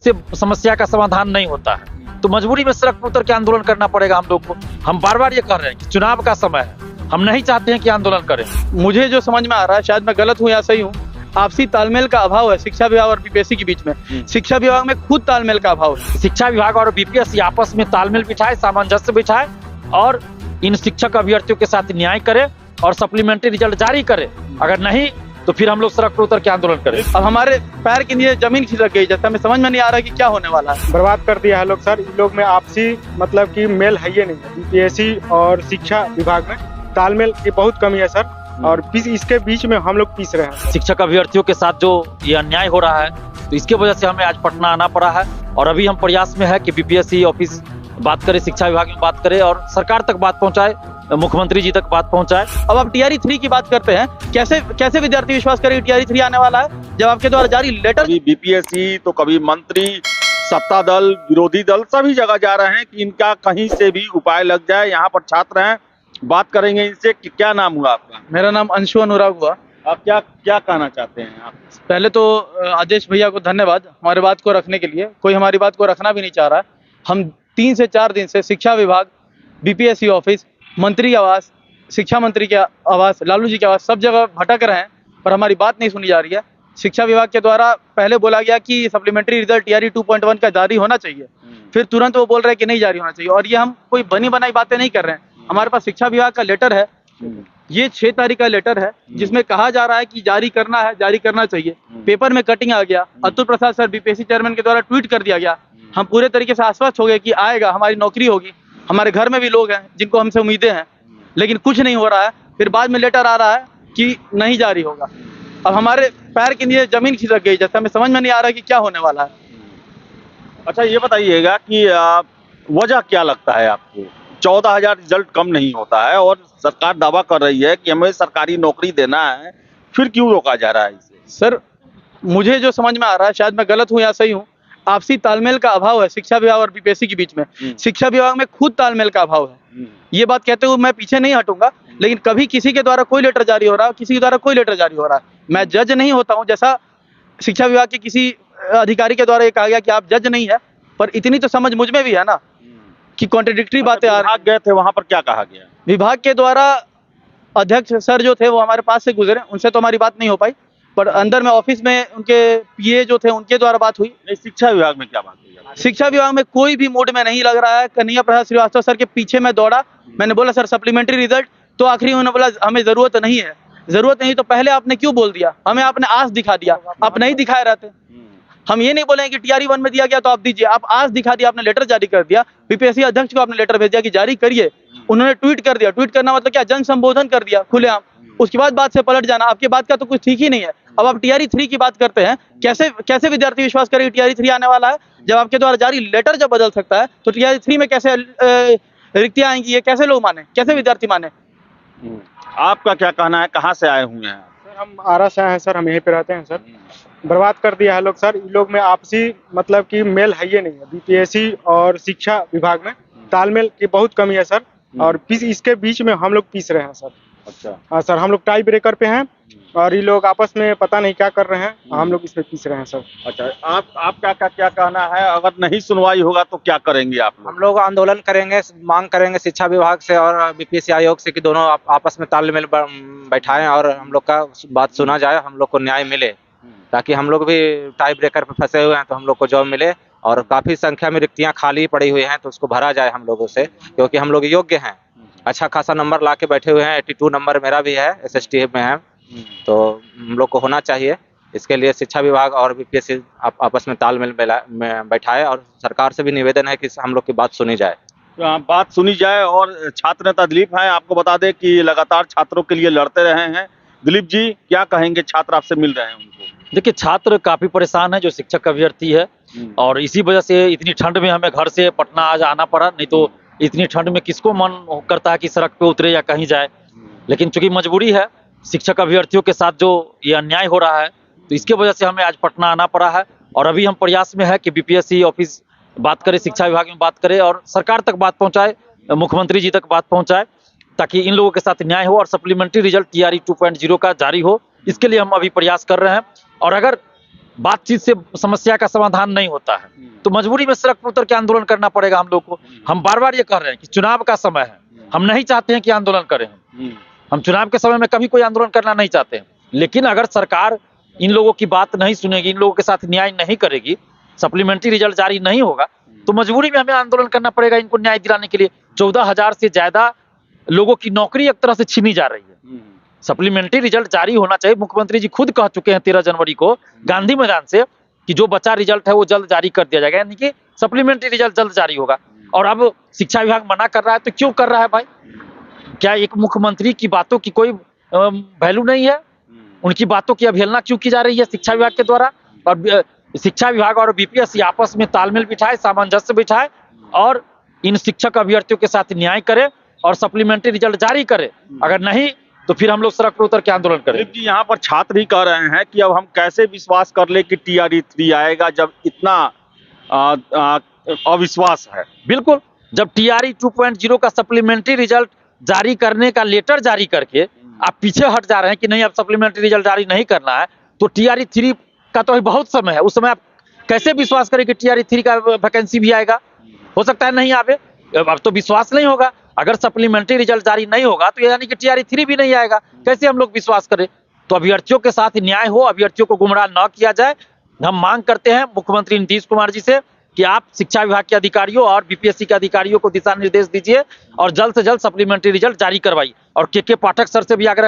से समस्या का समाधान नहीं होता है तो मजबूरी में सड़क पर उतर के आंदोलन करना पड़ेगा हम लोग को। हम बार बार ये कह रहे हैं कि चुनाव का समय है, हम नहीं चाहते हैं कि आंदोलन करें। मुझे जो समझ में आ रहा है, शायद मैं गलत हूँ या सही हूँ, आपसी तालमेल का अभाव है शिक्षा विभाग और बीपीएससी के बीच में। शिक्षा विभाग में खुद तालमेल का अभाव है। शिक्षा विभाग और बीपीएससी आपस में तालमेल बिठाए, सामंजस्य बिठाए और इन शिक्षक अभ्यर्थियों के साथ न्याय करे और सप्लीमेंट्री रिजल्ट जारी करे। अगर नहीं तो फिर हम लोग सड़क पर उतर के आंदोलन करें। अब हमारे पैर के नीचे जमीन खिसक गई, जैसे हमें समझ में नहीं आ रहा कि क्या होने वाला है। बर्बाद कर दिया है लोग सर। इन लोग में आपसी मतलब कि मेल है ये नहीं है। बीपीएससी और शिक्षा विभाग में तालमेल की बहुत कमी है सर, और इसके बीच में हम लोग पीस रहे हैं। शिक्षक अभ्यर्थियों के साथ जो ये अन्याय हो रहा है तो इसके वजह से हमें आज पटना आना पड़ा है और अभी हम प्रयास में है कि बीपीएससी ऑफिस बात करे, शिक्षा विभाग में बात करे और सरकार तक बात पहुंचाए, मुख्यमंत्री जी तक बात पहुंचाए। अब आप टीआरई 3 की बात करते हैं, कैसे विद्यार्थी विश्वास करेंगे टीआरई 3 आने वाला है जब आपके द्वारा जारी लेटर। कभी बीपीएससी तो कभी मंत्री, सत्ता दल, विरोधी दल सभी जगह जा रहे हैं कि इनका कहीं से भी उपाय लग जाए। यहाँ पर छात्र हैं, बात करेंगे इनसे कि क्या नाम हुआ आपका? मेरा नाम अंशु अनुराग हुआ। आप क्या कहना चाहते हैं आप? पहले तो आदेश भैया को धन्यवाद हमारे बात को रखने के लिए। कोई हमारी बात को रखना भी नहीं चाह रहा है। हम 3 से 4 दिन से शिक्षा विभाग, बीपीएससी ऑफिस, मंत्री आवास, शिक्षा मंत्री के आवास, लालू जी के आवास, सब जगह भटक रहे हैं पर हमारी बात नहीं सुनी जा रही है। शिक्षा विभाग के द्वारा पहले बोला गया कि सप्लीमेंट्री रिजल्ट टीआरई 2.1 का जारी होना चाहिए, फिर तुरंत वो बोल रहे हैं कि नहीं जारी होना चाहिए। और ये हम कोई बनी बनाई बातें नहीं कर रहे हैं। हमारे पास शिक्षा विभाग का लेटर है, ये 6 तारीख का लेटर है जिसमें कहा जा रहा है कि जारी करना है, जारी करना चाहिए। पेपर में कटिंग आ गया, Atul Prasad sir BPSC chairman के द्वारा ट्वीट कर दिया गया। हम पूरे तरीके से आश्वस्त हो गए कि आएगा, हमारी नौकरी होगी। हमारे घर में भी लोग हैं जिनको हमसे उम्मीदें हैं, लेकिन कुछ नहीं हो रहा है। फिर बाद में लेटर आ रहा है कि नहीं जारी होगा। अब हमारे पैर के नीचे जमीन खिसक गई, जैसे हमें समझ में नहीं आ रहा कि क्या होने वाला है। अच्छा ये बताइएगा कि वजह क्या लगता है आपको? 14,000 रिजल्ट कम नहीं होता है और सरकार दावा कर रही है कि हमें सरकारी नौकरी देना है, फिर क्यों रोका जा रहा है इसे? सर मुझे जो समझ में आ रहा है, शायद मैं गलत हूँ या सही हूँ, आपसी तालमेल का अभाव है शिक्षा विभाग और बीपीएससी के बीच में। शिक्षा विभाग में खुद तालमेल का अभाव है। ये बात कहते हुए मैं पीछे नहीं हटूंगा, लेकिन कभी किसी के द्वारा कोई लेटर जारी हो रहा है, किसी के द्वारा कोई लेटर जारी हो रहा है, मैं जज नहीं होता हूँ। जैसा शिक्षा विभाग के किसी अधिकारी के द्वारा ये कहा गया कि आप जज नहीं है, पर इतनी तो समझ मुझ में भी है ना कि कॉन्ट्रडिक्टरी बातें आ रही। गए थे वहां पर क्या कहा गया? विभाग के द्वारा अध्यक्ष सर जो थे वो हमारे पास से गुजरे, उनसे तो हमारी बात नहीं हो पाई, पर अंदर में ऑफिस में उनके पीए जो थे उनके द्वारा बात हुई। नहीं, शिक्षा विभाग में क्या बात हुई? शिक्षा विभाग में कोई भी मूड में नहीं लग रहा है। कन्हैया प्रसाद श्रीवास्तव सर के पीछे मैं दौड़ा, मैंने बोला सर सप्लीमेंट्री रिजल्ट, तो आखिरी उन्होंने बोला हमें जरूरत नहीं है। जरूरत नहीं तो पहले आपने क्यों बोल दिया? हमें आपने आस दिखा दिया, आप नहीं दिखाए रहते। हम ये नहीं बोले कि टीआरई 1 में दिया गया तो आप दीजिए, आप आस दिखा दिया, आपने लेटर जारी कर दिया। बीपीएससी अध्यक्ष को आपने लेटर भेज दिया कि जारी करिए, उन्होंने ट्वीट कर दिया। ट्वीट करना मतलब क्या? जन संबोधन कर दिया खुलेआम। उसके बाद बात से पलट जाना, आपकी बात का तो कुछ ठीक ही नहीं है। अब आप टीआरई 3 की बात करते हैं, कैसे विद्यार्थी विश्वास करेंगे टीआरई 3 आने वाला है जब आपके द्वारा जारी लेटर जब बदल सकता है, तो टीआरई 3 में कैसे रिक्तियां आएंगी? ये कैसे लोग माने, कैसे विद्यार्थी माने? आपका क्या कहना है? कहाँ से आए हुए हैं? सर हम आरा से आए हैं सर, हम यहीं पे रहते हैं सर। बर्बाद कर दिया है लोग सर। इन लोग में आपसी मतलब कि मेल है ये नहीं है। बीपीएससी और शिक्षा विभाग में तालमेल की बहुत कमी है सर, और इसके बीच में हम लोग पीस रहे हैं सर। अच्छा। हाँ सर, हम लोग टाई ब्रेकर पे हैं और ये लोग आपस में पता नहीं क्या कर रहे हैं, हम लोग इसमें पीस रहे हैं सर। अच्छा, आपका क्या कहना है? अगर नहीं सुनवाई होगा तो क्या करेंगे आप लोग? हम लोग आंदोलन करेंगे, मांग करेंगे शिक्षा विभाग से और बीपीएससी आयोग से कि दोनों आपस में तालमेल बैठाएं और हम लोग का बात सुना जाए, हम लोग को न्याय मिले, ताकि हम लोग भी टाई ब्रेकर पे फंसे हुए हैं तो हम लोग को जॉब मिले। और काफी संख्या में रिक्तियां खाली पड़ी हुई हैं तो उसको भरा जाए हम लोगों से, क्योंकि हम लोग योग्य हैं। अच्छा खासा नंबर ला के बैठे हुए हैं, 82 नंबर मेरा भी है, SST में है, तो हम लोग को होना चाहिए। इसके लिए शिक्षा विभाग और बीपीएससी आपस में तालमेल में बैठाए और सरकार से भी निवेदन है कि हम लोग की बात सुनी जाए। बात सुनी जाए। और छात्र नेता दिलीप हैं, आपको बता दें कि लगातार छात्रों के लिए लड़ते रहे हैं। दिलीप जी क्या कहेंगे? छात्र आपसे मिल रहे हैं उनको। देखिए छात्र काफी परेशान है जो शिक्षक अभ्यर्थी है, और इसी वजह से इतनी ठंड में हमें घर से पटना आज आना पड़ा। नहीं तो इतनी ठंड में किसको मन करता है कि सड़क पे उतरे या कहीं जाए, लेकिन चूंकि मजबूरी है, शिक्षक अभ्यर्थियों के साथ जो ये अन्याय हो रहा है तो इसके वजह से हमें आज पटना आना पड़ा है। और अभी हम प्रयास में है कि बीपीएससी ऑफिस बात करे, शिक्षा विभाग में बात करे और सरकार तक बात पहुंचाए, मुख्यमंत्री जी तक बात पहुंचाए, ताकि इन लोगों के साथ न्याय हो और सप्लीमेंट्री रिजल्ट टीआरई 2.0 का जारी हो। इसके लिए हम अभी प्रयास कर रहे हैं। और अगर बातचीत से समस्या का समाधान नहीं होता है, तो मजबूरी में सड़क पर उतर के आंदोलन करना पड़ेगा हम लोग को। हम बार बार ये कह रहे हैं कि चुनाव का समय है, हम नहीं चाहते हैं कि आंदोलन करें। हम चुनाव के समय में कभी कोई आंदोलन करना नहीं चाहते हैं, लेकिन अगर सरकार इन लोगों की बात नहीं सुनेगी, इन लोगों के साथ न्याय नहीं करेगी, सप्लीमेंट्री रिजल्ट जारी नहीं होगा, तो मजबूरी में हमें आंदोलन करना पड़ेगा इनको न्याय दिलाने के लिए। 14,000 से ज्यादा लोगों की नौकरी एक तरह से छीनी जा रही है। सप्लीमेंट्री रिजल्ट जारी होना चाहिए। मुख्यमंत्री जी खुद कह चुके हैं 13 जनवरी को गांधी मैदान से कि जो बचा रिजल्ट है वो जल्द जारी कर दिया जाएगा, यानी कि सप्लीमेंट्री रिजल्ट जल्द जारी होगा। और अब शिक्षा विभाग मना कर रहा है, तो क्यों कर रहा है भाई? क्या एक मुख्यमंत्री की बातों की कोई वैल्यू नहीं है? उनकी बातों की अवहेलना क्यों की जा रही है शिक्षा विभाग के द्वारा? और शिक्षा विभाग और बीपीएससी आपस में तालमेल बिठाए, सामंजस्य बिठाए और इन शिक्षक अभ्यर्थियों के साथ न्याय करे और सप्लीमेंट्री रिजल्ट जारी करे। अगर नहीं तो फिर हम लोग सड़क पर उतर के आंदोलन करें। दिलीप जी, यहाँ पर छात्र ही कह रहे हैं कि अब हम कैसे विश्वास कर ले कि TRE 3 आएगा जब इतना अविश्वास है। बिल्कुल, जब TRE 2.0 का सप्लीमेंट्री रिजल्ट जारी करने का लेटर जारी करके आप पीछे हट जा रहे हैं कि नहीं अब सप्लीमेंट्री रिजल्ट जारी नहीं करना है, तो TRE 3 का तो बहुत समय है। उस समय आप कैसे विश्वास करें कि TRE 3 का वैकेंसी भी आएगा? हो सकता है नहीं आवे, अब तो विश्वास नहीं होगा। अगर सप्लीमेंट्री रिजल्ट जारी नहीं होगा तो यानी कि TRE 3 भी नहीं आएगा, कैसे हम लोग विश्वास करें? तो अभ्यर्थियों के साथ न्याय हो, अभ्यर्थियों को गुमराह न किया जाए। हम मांग करते हैं मुख्यमंत्री नीतीश कुमार जी से कि आप शिक्षा विभाग के अधिकारियों और बीपीएससी के अधिकारियों को दिशा निर्देश दीजिए और जल्द से जल्द सप्लीमेंट्री रिजल्ट जारी करवाइए। और के पाठक सर से भी आग्रह